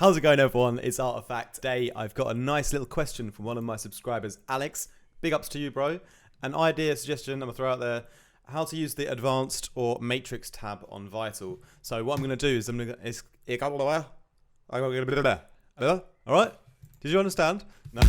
How's it going, everyone? It's Artifact. Today I've got a nice little question from one of my subscribers, Alex. Big ups to you, bro. An idea, suggestion I'm going to throw out there: how to use the advanced or matrix tab on Vital. So what I'm going to do is alright? Did you understand? No.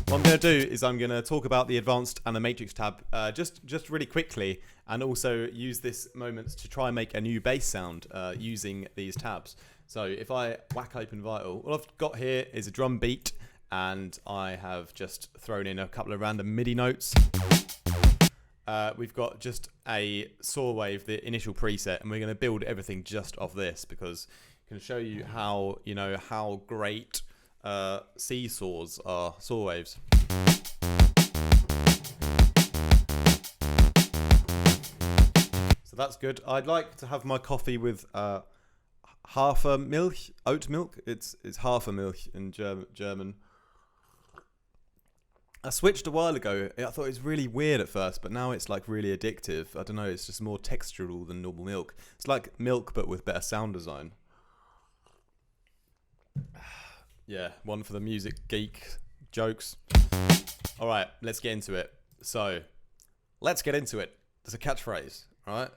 What I'm going to do is I'm going to talk about the advanced and the matrix tab just really quickly, and also use this moment to try and make a new bass sound using these tabs. So if I whack open Vital, all I've got here is a drum beat, and I have just thrown in a couple of random MIDI notes. We've got just a saw wave, the initial preset, and we're going to build everything just off this because I can show you how great seesaws are, saw waves. So that's good. I'd like to have my coffee with half a milk, oat milk. It's half a milk in German. I switched a while ago. I thought it was really weird at first, but now it's like really addictive. I don't know, it's just more textural than normal milk. It's like milk but with better sound design. Yeah, one for the music geek jokes. All right, let's get into it. So, let's get into it. There's a catchphrase, all right?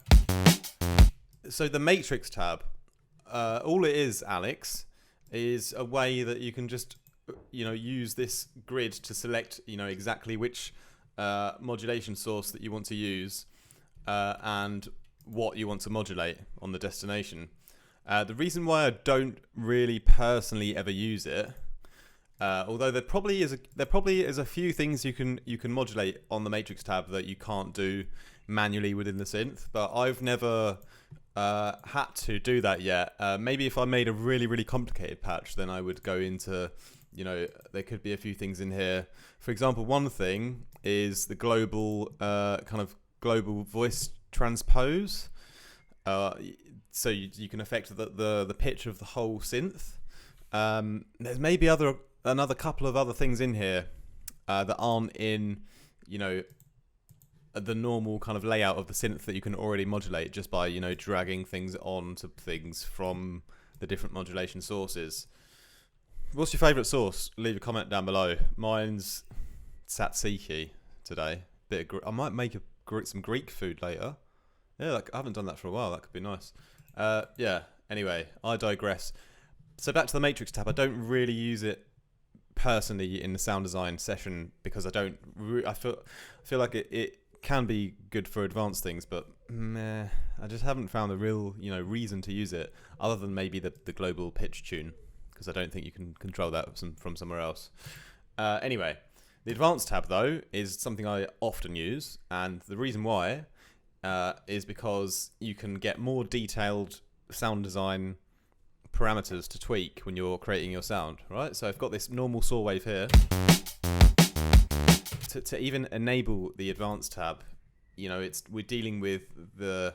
So the Matrix tab, all it is, Alex, is a way that you can just, use this grid to select, exactly which modulation source that you want to use and what you want to modulate on the destination. The reason why I don't really personally ever use it, although there probably is a few things you can modulate on the Matrix tab that you can't do manually within the synth, but I've never had to do that yet. Maybe if I made a really complicated patch, then I would go into, there could be a few things in here. For example, one thing is the global global voice transpose. So you can affect the pitch of the whole synth. There's maybe another couple of other things in here that aren't in, the normal kind of layout of the synth that you can already modulate just by, dragging things onto things from the different modulation sources. What's your favourite source? Leave a comment down below. Mine's tzatziki today. I might make some Greek food later. Yeah, I haven't done that for a while. That could be nice. Yeah, anyway, I digress. So back to the Matrix tab. I don't really use it personally in the sound design session because I feel like it can be good for advanced things, but I just haven't found a real reason to use it other than maybe the global pitch tune, because I don't think you can control that from somewhere else. Anyway, the advanced tab though is something I often use, and the reason why is because you can get more detailed sound design parameters to tweak when you're creating your sound, right? So I've got this normal saw wave here. To even enable the advanced tab, we're dealing with the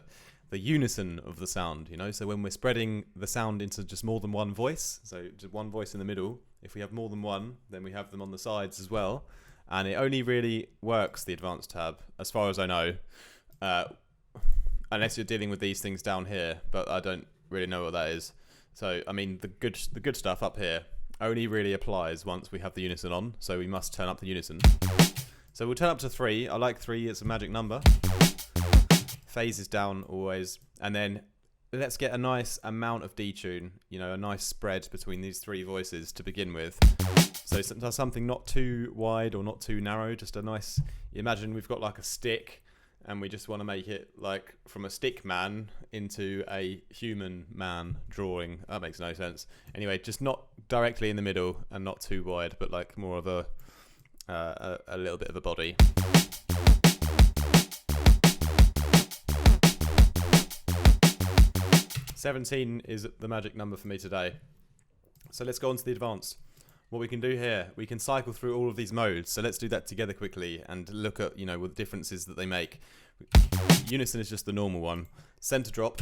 unison of the sound, so when we're spreading the sound into just more than one voice, so just one voice in the middle, if we have more than one, then we have them on the sides as well, and it only really works, the advanced tab, as far as I know, unless you're dealing with these things down here, but I don't really know what that is. So I mean, the good stuff up here only really applies once we have the unison on, so we must turn up the unison. So we'll turn up to 3. I like 3, it's a magic number. Phase is down always, and then let's get a nice amount of detune, a nice spread between these 3 voices to begin with. So something not too wide or not too narrow, just a nice, imagine we've got like a stick, and we just want to make it like from a stick man into a human man drawing. That makes no sense. Anyway, just not directly in the middle and not too wide, but like more of a little bit of a body. "17 is the magic number for me today. So let's go on to the advanced. What we can do here, we can cycle through all of these modes. So let's do that together quickly and look at, what the differences that they make. Unison is just the normal one. Center drop.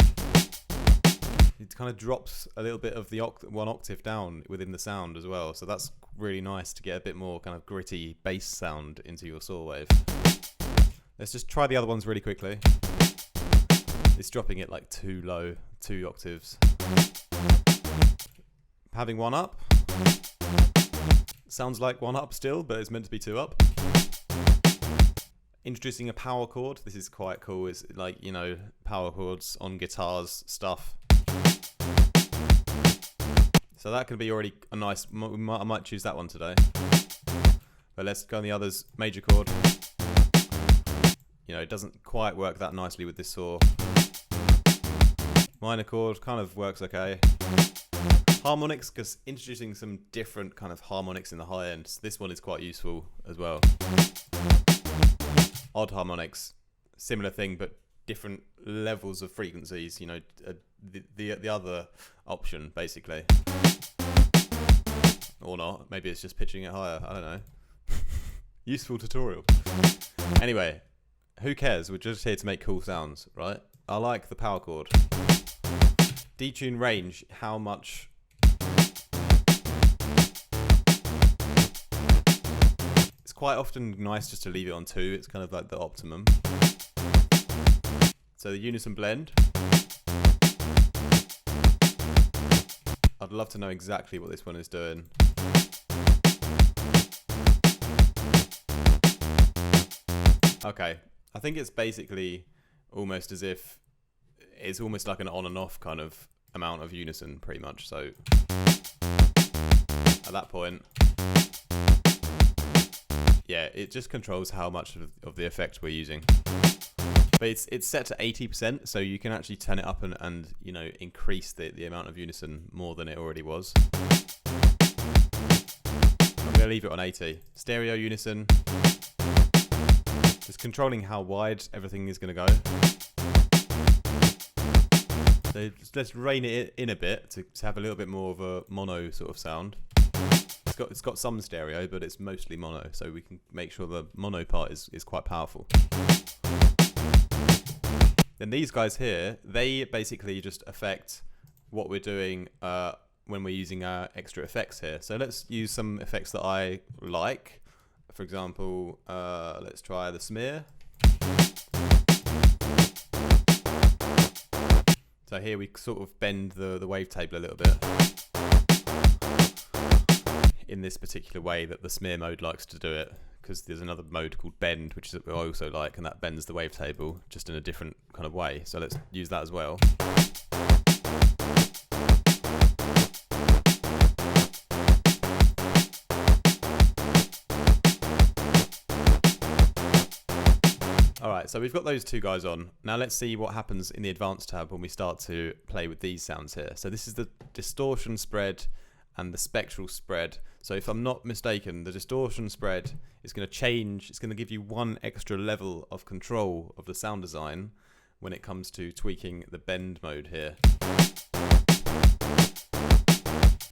It kind of drops a little bit of the one octave down within the sound as well. So that's really nice to get a bit more kind of gritty bass sound into your saw wave. Let's just try the other ones really quickly. It's dropping it like too low, 2 octaves. having 1 up. Sounds like 1 up still, but it's meant to be 2 up. Introducing a power chord. This is quite cool. It's like, you know, power chords on guitars stuff. So that can be already a nice, I might choose that one today. But let's go on the others. Major chord. You know, it doesn't quite work that nicely with this saw. Minor chord kind of works okay. Harmonics, because introducing some different kind of harmonics in the high end. So this one is quite useful as well. Odd harmonics, similar thing, but different levels of frequencies. You know, the other option basically, or not. Maybe it's just pitching it higher. I don't know. Useful tutorial. Anyway, who cares? We're just here to make cool sounds, right? I like the power chord. Detune range. How much? Quite often nice just to leave it on 2. It's kind of like the optimum. So the Unison blend. I'd love to know exactly what this one is doing. Okay, I think it's basically almost as if it's almost like an on and off kind of amount of Unison pretty much. So at that point, yeah, it just controls how much of the effect we're using. But it's set to 80%, so you can actually turn it up and you know, increase the amount of Unison more than it already was. I'm going to leave it on 80. Stereo Unison. Just controlling how wide everything is going to go. So let's rein it in a bit to have a little bit more of a mono sort of sound. It's got some stereo, but it's mostly mono, so we can make sure the mono part is quite powerful. Then these guys here, they basically just affect what we're doing when we're using our extra effects here. So let's use some effects that I like. For example, let's try the smear. So here we sort of bend the wavetable a little bit in this particular way that the smear mode likes to do it, because there's another mode called bend, which is I also like, and that bends the wavetable just in a different kind of way. So let's use that as well. Alright, so we've got those 2 guys on. Now let's see what happens in the advanced tab when we start to play with these sounds here. So this is the distortion spread and the spectral spread. So if I'm not mistaken, the distortion spread is going to change. It's going to give you 1 extra level of control of the sound design when it comes to tweaking the bend mode here.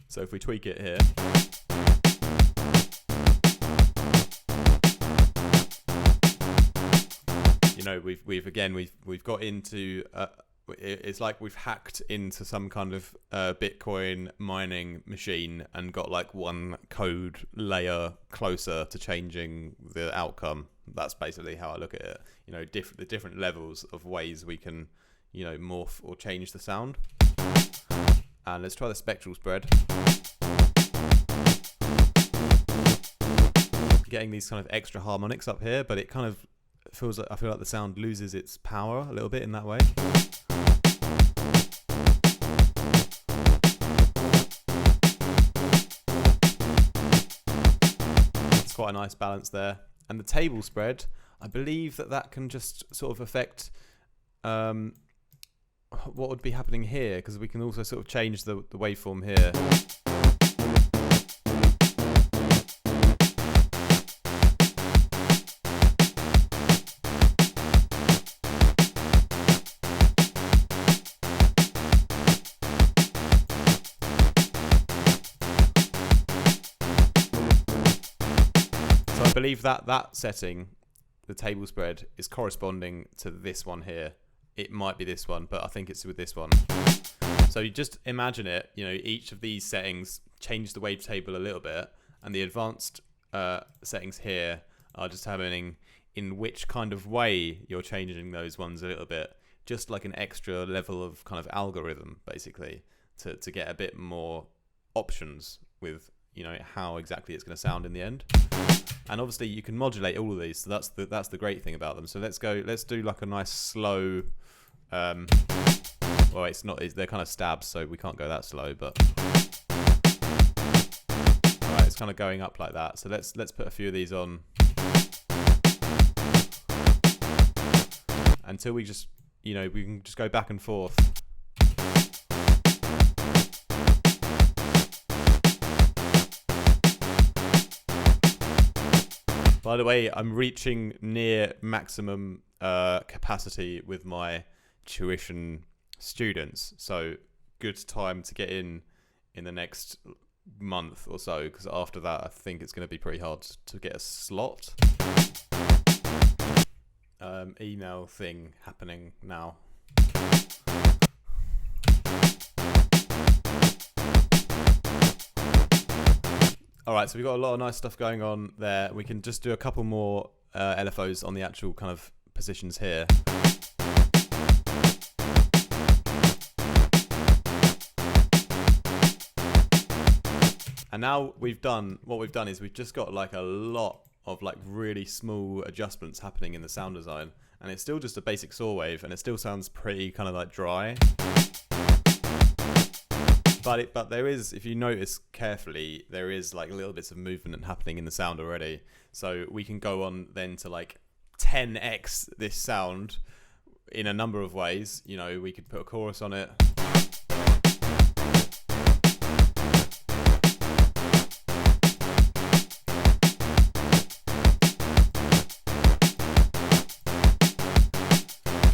So if we tweak it here, you know, we've got into it's like we've hacked into some kind of Bitcoin mining machine and got like 1 code layer closer to changing the outcome. That's basically how I look at it. You know, the different levels of ways we can, you know, morph or change the sound. And let's try the spectral spread. Getting these kind of extra harmonics up here, but it kind of feels like, I feel like the sound loses its power a little bit in that way. It's quite a nice balance there. And the table spread, I believe that can just sort of affect what would be happening here, because we can also sort of change the waveform here. I believe that setting, the table spread, is corresponding to this one here. It might be this one, but I think it's with this one. So you just imagine it, you know, each of these settings change the wavetable a little bit, and the advanced settings here are just happening in which kind of way you're changing those ones a little bit, just like an extra level of kind of algorithm, basically, to get a bit more options with, you know, how exactly it's going to sound in the end. And obviously you can modulate all of these, so that's the great thing about them. So let's do like a nice slow, well, they're kind of stabs, so we can't go that slow, but all right, it's kind of going up like that. So let's put a few of these on until we just, you know, we can just go back and forth. By the way, I'm reaching near maximum capacity with my tuition students, so good time to get in the next month or so, because after that I think it's going to be pretty hard to get a slot. Email thing happening now. Alright, so we've got a lot of nice stuff going on there. We can just do a couple more LFOs on the actual kind of positions here. And now what we've done is we've just got like a lot of like really small adjustments happening in the sound design, and it's still just a basic saw wave, and it still sounds pretty kind of like dry. But there is, if you notice carefully, there is like little bits of movement happening in the sound already. So we can go on then to like 10x this sound in a number of ways. You know, we could put a chorus on it.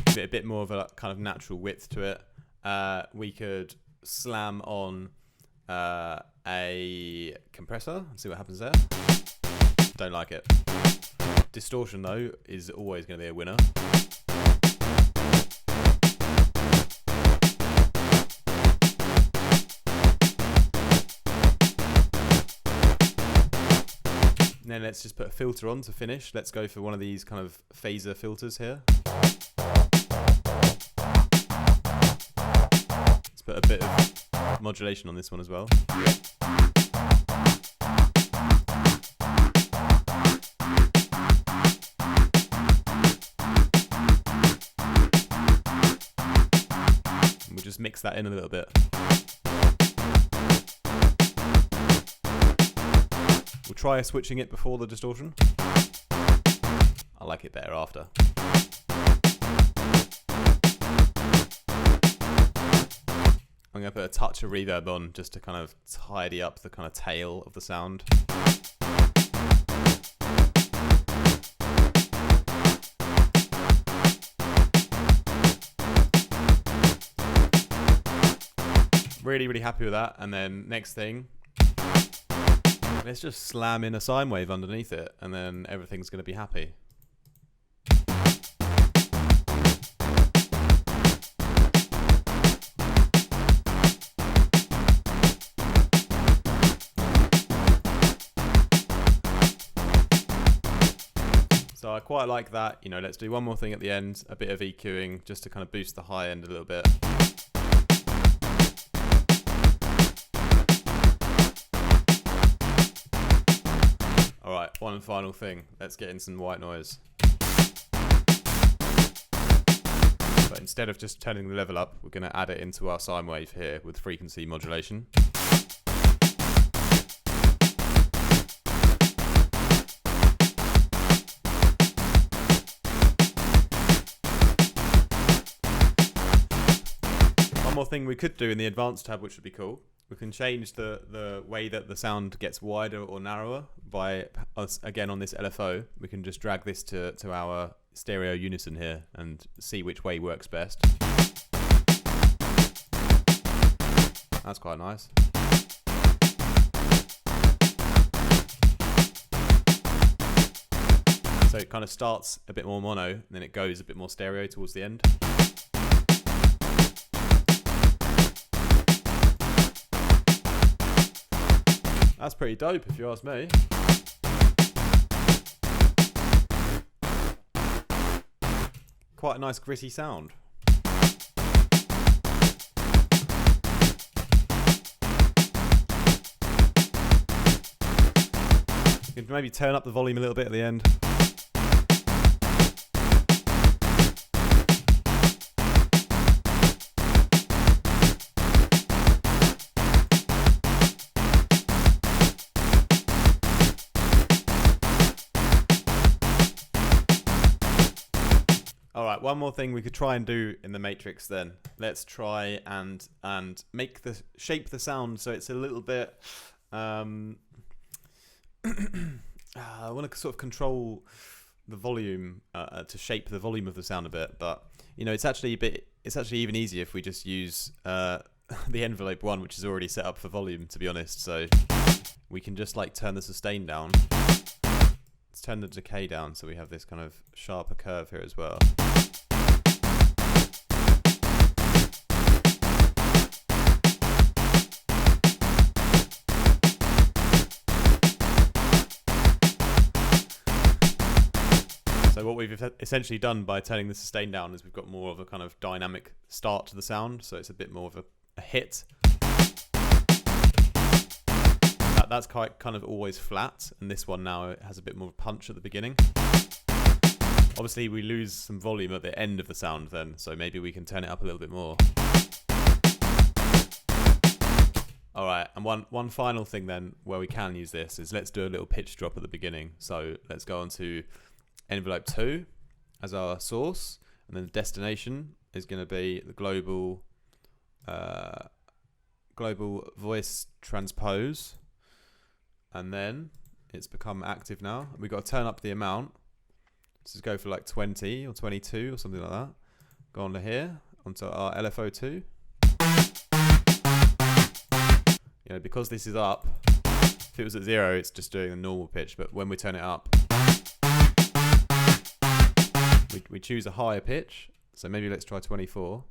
Give it a bit more of a kind of natural width to it. We could slam on a compressor and see what happens there. Don't like it. Distortion though is always going to be a winner. And then let's just put a filter on to finish. Let's go for one of these kind of phaser filters here. Put a bit of modulation on this one as well. And we'll just mix that in a little bit. We'll try switching it before the distortion. I like it better after. I'm going to put a touch of reverb on just to kind of tidy up the kind of tail of the sound. Really, really happy with that. And then next thing, let's just slam in a sine wave underneath it, and then everything's going to be happy. So I quite like that. You know, let's do one more thing at the end, a bit of EQing just to kind of boost the high end a little bit. All right, one final thing. Let's get in some white noise. But instead of just turning the level up, we're going to add it into our sine wave here with frequency modulation. More thing we could do in the advanced tab, which would be cool, we can change the way that the sound gets wider or narrower by us. Again, on this LFO, we can just drag this to our stereo Unison here and see which way works best. That's quite nice. So it kind of starts a bit more mono, and then it goes a bit more stereo towards the end. That's pretty dope if you ask me. Quite a nice gritty sound. You can maybe turn up the volume a little bit at the end. Alright, one more thing we could try and do in the Matrix then. Let's try and make shape the sound so it's a little bit I want to sort of control the volume to shape the volume of the sound a bit, but you know, it's actually even easier if we just use the envelope one, which is already set up for volume, to be honest. So we can just like turn the sustain down. Let's turn the decay down so we have this kind of sharper curve here as well. So what we've essentially done by turning the sustain down is we've got more of a kind of dynamic start to the sound, so it's a bit more of a hit. That's kind of always flat, and this one now it has a bit more punch at the beginning. Obviously we lose some volume at the end of the sound then, so maybe we can turn it up a little bit more. Alright, and one final thing then where we can use this is let's do a little pitch drop at the beginning. So let's go on to envelope 2 as our source, and then the destination is going to be the global voice transpose, and then it's become active now. We've got to turn up the amount. Let's just go for like 20 or 22 or something like that. Go on to here, onto our LFO2. You know, because this is up, if it was at 0, it's just doing a normal pitch, but when we turn it up, we choose a higher pitch. So maybe let's try 24.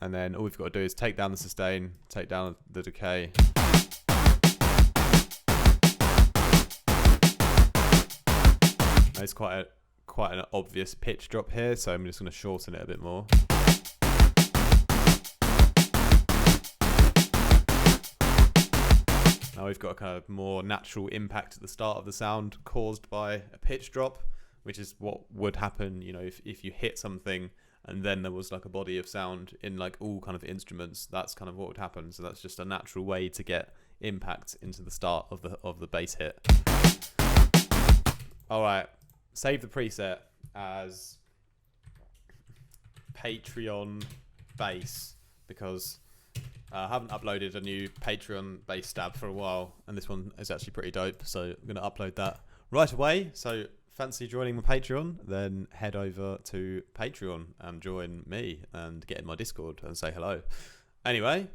And then all we've got to do is take down the sustain, take down the decay. It's quite an obvious pitch drop here, so I'm just going to shorten it a bit more. Now we've got a kind of more natural impact at the start of the sound caused by a pitch drop, which is what would happen, you know, if you hit something and then there was like a body of sound in like all kind of instruments. That's kind of what would happen. So that's just a natural way to get impact into the start of the bass hit. All right. Save the preset as Patreon bass because I haven't uploaded a new Patreon bass stab for a while, and this one is actually pretty dope, so I'm going to upload that right away. So fancy joining my Patreon, then head over to Patreon and join me and get in my Discord and say hello. Anyway,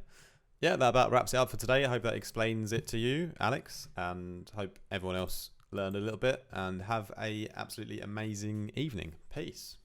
yeah, that about wraps it up for today. I hope that explains it to you, Alex, and hope everyone else learned a little bit, and have a absolutely amazing evening. Peace.